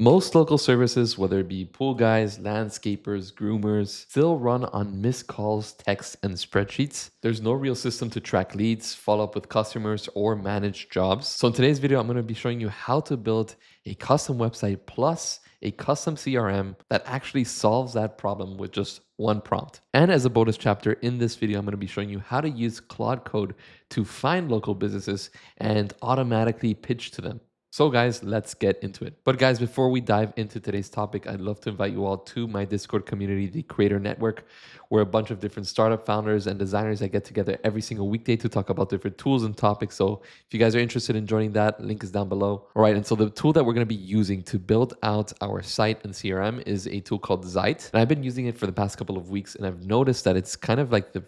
Most local services, whether it be pool guys, landscapers, groomers, still run on missed calls, texts, and spreadsheets. There's no real system to track leads, follow up with customers, or manage jobs. So in today's video, I'm going to be showing you how to build a custom website plus a custom CRM that actually solves that problem with just one prompt. And as a bonus chapter in this video, I'm going to be showing you how to use Claude Code to find local businesses and automatically pitch to them. So guys, let's get into it. But guys, before we dive into today's topic, I'd love to invite you all to my Discord community, the Creator Network, where a bunch of different startup founders and designers that get together every single weekday to talk about different tools and topics. So if you guys are interested in joining that, link is down below. All right, and so the tool that we're going to be using to build out our site and CRM is a tool called Zite. And I've been using it for the past couple of weeks, and I've noticed that it's kind of like the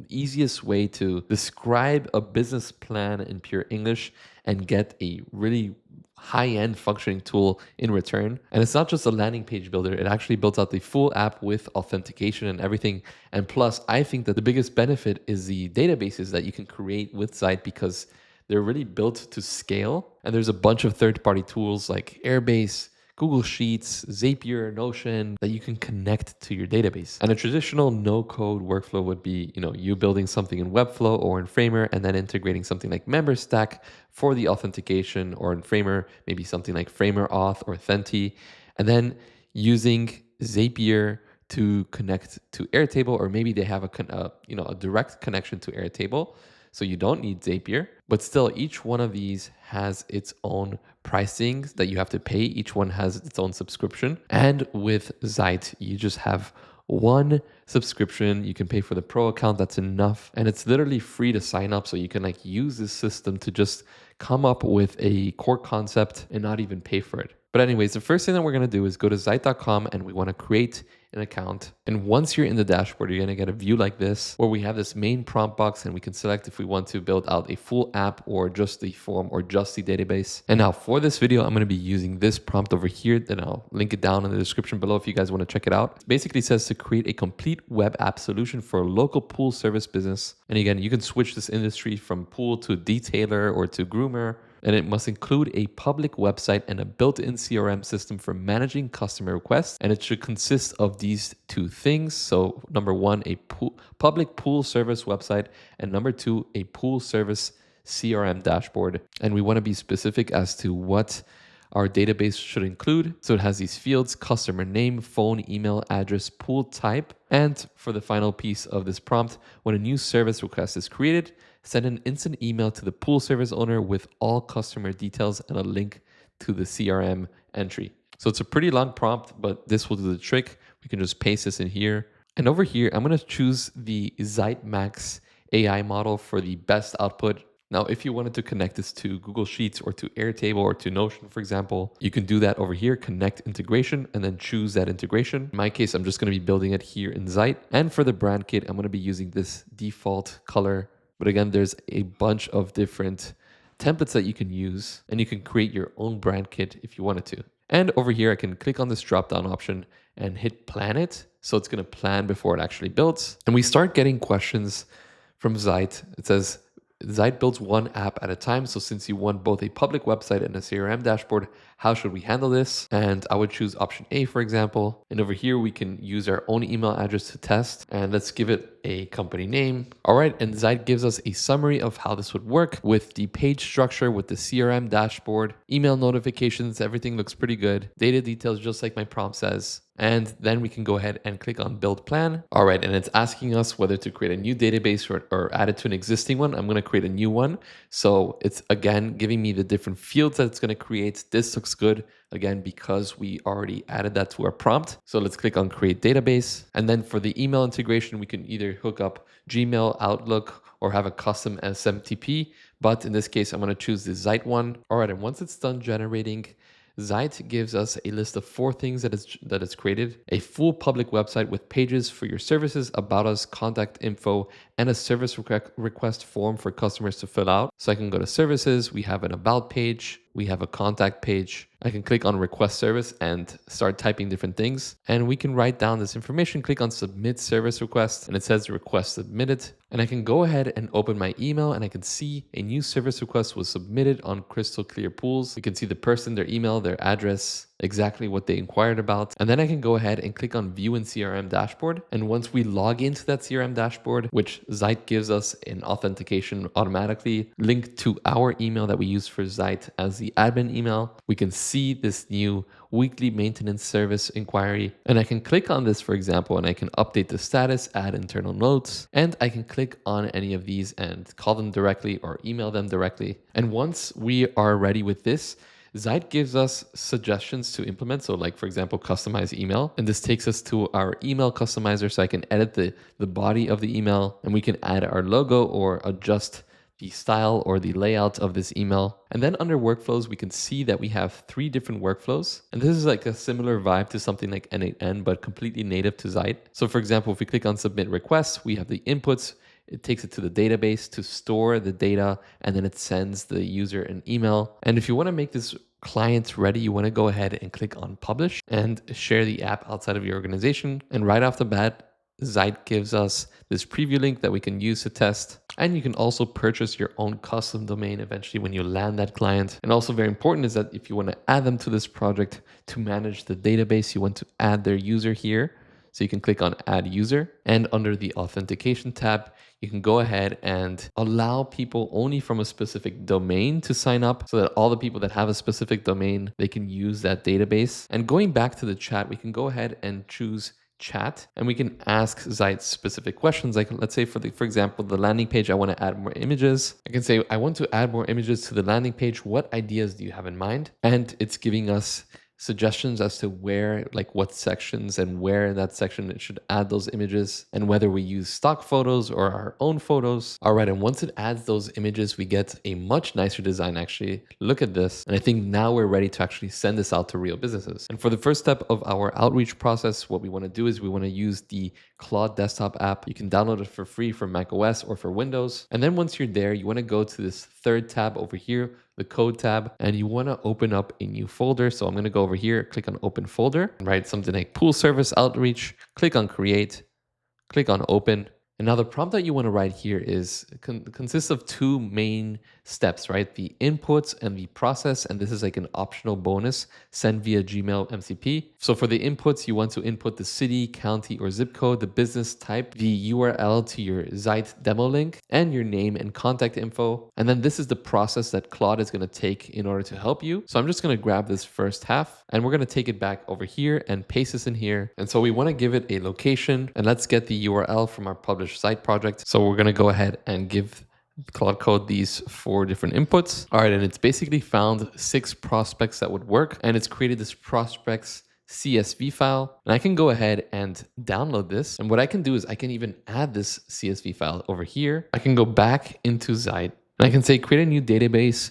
easiest way to describe a business plan in pure English and get a really high-end functioning tool in return. And it's not just a landing page builder, it actually builds out the full app with authentication and everything. And plus, I think that the biggest benefit is the databases that you can create with Zite, because they're really built to scale. And there's a bunch of third-party tools like Airbase, Google Sheets, Zapier, Notion that you can connect to your database. And a traditional no-code workflow would be, you building something in Webflow or in Framer and then integrating something like Memberstack for the authentication, or in Framer, maybe something like Framer Auth or Authenti, and then using Zapier to connect to Airtable, or maybe they have a direct connection to Airtable. So you don't need Zapier, but still each one of these has its own pricing that you have to pay. Each one has its own subscription. And with Zite, you just have one subscription. You can pay for the pro account, that's enough. And it's literally free to sign up. So you can use this system to just come up with a core concept and not even pay for it. But anyways, the first thing that we're going to do is go to Zite.com and we want to create an account. And once you're in the dashboard, you're going to get a view like this, where we have this main prompt box and we can select if we want to build out a full app or just the form or just the database. And now for this video, I'm going to be using this prompt over here. Then I'll link it down in the description below if you guys want to check it out. It basically says to create a complete web app solution for a local pool service business. And again, you can switch this industry from pool to detailer or to groomer. And it must include a public website and a built-in CRM system for managing customer requests. And it should consist of these two things. So number one, a public pool service website, and number two, a pool service CRM dashboard. And we want to be specific as to what our database should include. So it has these fields: customer name, phone, email, address, pool type. And for the final piece of this prompt, when a new service request is created, send an instant email to the pool service owner with all customer details and a link to the CRM entry. So it's a pretty long prompt, but this will do the trick. We can just paste this in here. And over here, I'm going to choose the Zite Max AI model for the best output. Now, if you wanted to connect this to Google Sheets or to Airtable or to Notion, for example, you can do that over here, connect integration, and then choose that integration. In my case, I'm just going to be building it here in Zite. And for the brand kit, I'm going to be using this default color. But again, there's a bunch of different templates that you can use, and you can create your own brand kit if you wanted to. And over here, I can click on this drop-down option and hit plan it. So it's going to plan before it actually builds. And we start getting questions from Zite. It says, Zite builds one app at a time. So since you want both a public website and a CRM dashboard, how should we handle this? And I would choose option A, for example. And over here, we can use our own email address to test. And let's give it a company name. All right. And Zite gives us a summary of how this would work with the page structure, with the CRM dashboard, email notifications. Everything looks pretty good. Data details, just like my prompt says. And then we can go ahead and click on build plan. All right, and it's asking us whether to create a new database or add it to an existing one. I'm gonna create a new one. So it's again giving me the different fields that it's gonna create. This looks good, again, because we already added that to our prompt. So let's click on create database. And then for the email integration, we can either hook up Gmail, Outlook, or have a custom SMTP. But in this case, I'm gonna choose the Zite one. All right, and once it's done generating, Zite gives us a list of 4 things that it's created: a full public website with pages for your services, about us, contact info, and a service request form for customers to fill out. So I can go to services, we have an about page, we have a contact page, I can click on request service and start typing different things. And we can write down this information, click on submit service request, and it says request submitted. And I can go ahead and open my email and I can see a new service request was submitted on crystal clear pools. You can see the person, their email, their address, exactly what they inquired about. And then I can go ahead and click on view in CRM dashboard. And once we log into that CRM dashboard, which Zite gives us an authentication automatically linked to our email that we use for Zite as the admin email, we can see this new weekly maintenance service inquiry. And I can click on this, for example, and I can update the status, add internal notes, and I can click on any of these and call them directly or email them directly. And once we are ready with this, Zite gives us suggestions to implement. So like, for example, customize email. And this takes us to our email customizer. So I can edit the body of the email and we can add our logo or adjust the style or the layout of this email. And then under workflows, we can see that we have 3 different workflows. And this is like a similar vibe to something like N8N, but completely native to Zite. So for example, if we click on submit requests, we have the inputs. It takes it to the database to store the data, and then it sends the user an email. And if you want to make this client ready, you want to go ahead and click on publish and share the app outside of your organization. And right off the bat, Zite gives us this preview link that we can use to test. And you can also purchase your own custom domain eventually when you land that client. And also very important is that if you want to add them to this project to manage the database, you want to add their user here. So you can click on add user, and under the authentication tab, you can go ahead and allow people only from a specific domain to sign up so that all the people that have a specific domain, they can use that database. And going back to the chat, we can go ahead and choose chat and we can ask Zite specific questions. Like let's say for example, the landing page, I want to add more images. I can say, I want to add more images to the landing page. What ideas do you have in mind? And it's giving us suggestions as to where, like what sections and where in that section it should add those images and whether we use stock photos or our own photos. All right, and once it adds those images, we get a much nicer design actually. Look at this. And I think now we're ready to actually send this out to real businesses. And for the first step of our outreach process, what we want to do is we want to use the Claude desktop app. You can download it for free for macOS or for Windows. And then once you're there, you want to go to this third tab over here, the code tab, and you want to open up a new folder. So I'm going to go over here, click on open folder, and write something like pool service outreach, click on create, click on open. And now the prompt that you want to write here is consists of 2 main steps, right? The inputs and the process. And this is like an optional bonus sent via Gmail MCP. So for the inputs, you want to input the city, county, or zip code, the business type, the URL to your Zite demo link, and your name and contact info. And then this is the process that Claude is going to take in order to help you. So I'm just going to grab this first half and we're going to take it back over here and paste this in here. And so we want to give it a location, and let's get the URL from our published Zite project. So we're going to go ahead and give Claude Code these 4 different inputs. All right, and it's basically found 6 prospects that would work, and it's created this prospects CSV file. And I can go ahead and download this. And what I can do is I can even add this CSV file over here. I can go back into Zite and I can say create a new database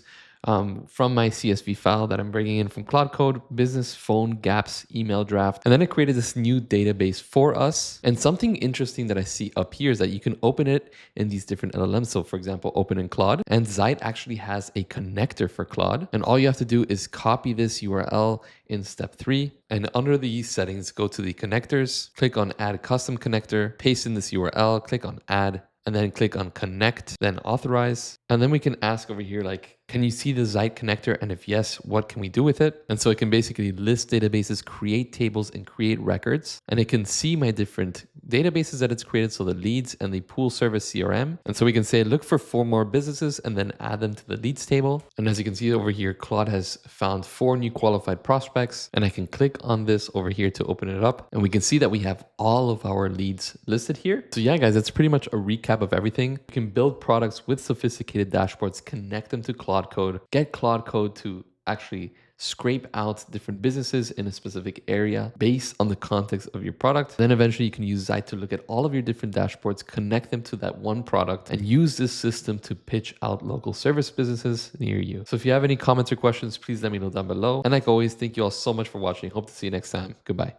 from my CSV file that I'm bringing in from Claude Code, business phone gaps, email draft. And then it created this new database for us. And something interesting that I see up here is that you can open it in these different LLMs. So for example, open in Claude, and Zite actually has a connector for Claude. And all you have to do is copy this URL in step 3. And under these settings, go to the connectors, click on add custom connector, paste in this URL, click on add, and then click on connect, then authorize. And then we can ask over here, like, can you see the Zite connector? And if yes, what can we do with it? And so it can basically list databases, create tables, and create records. And it can see my different databases that it's created. So the leads and the pool service CRM. And so we can say, look for 4 more businesses and then add them to the leads table. And as you can see over here, Claude has found 4 new qualified prospects. And I can click on this over here to open it up. And we can see that we have all of our leads listed here. So yeah, guys, that's pretty much a recap of everything. You can build products with sophisticated dashboards, connect them to Claude Code, get Claude Code to actually scrape out different businesses in a specific area based on the context of your product. Then eventually you can use Zite to look at all of your different dashboards, connect them to that one product, and use this system to pitch out local service businesses near you. So if you have any comments or questions, please let me know down below. And like always, thank you all so much for watching. Hope to see you next time. Goodbye.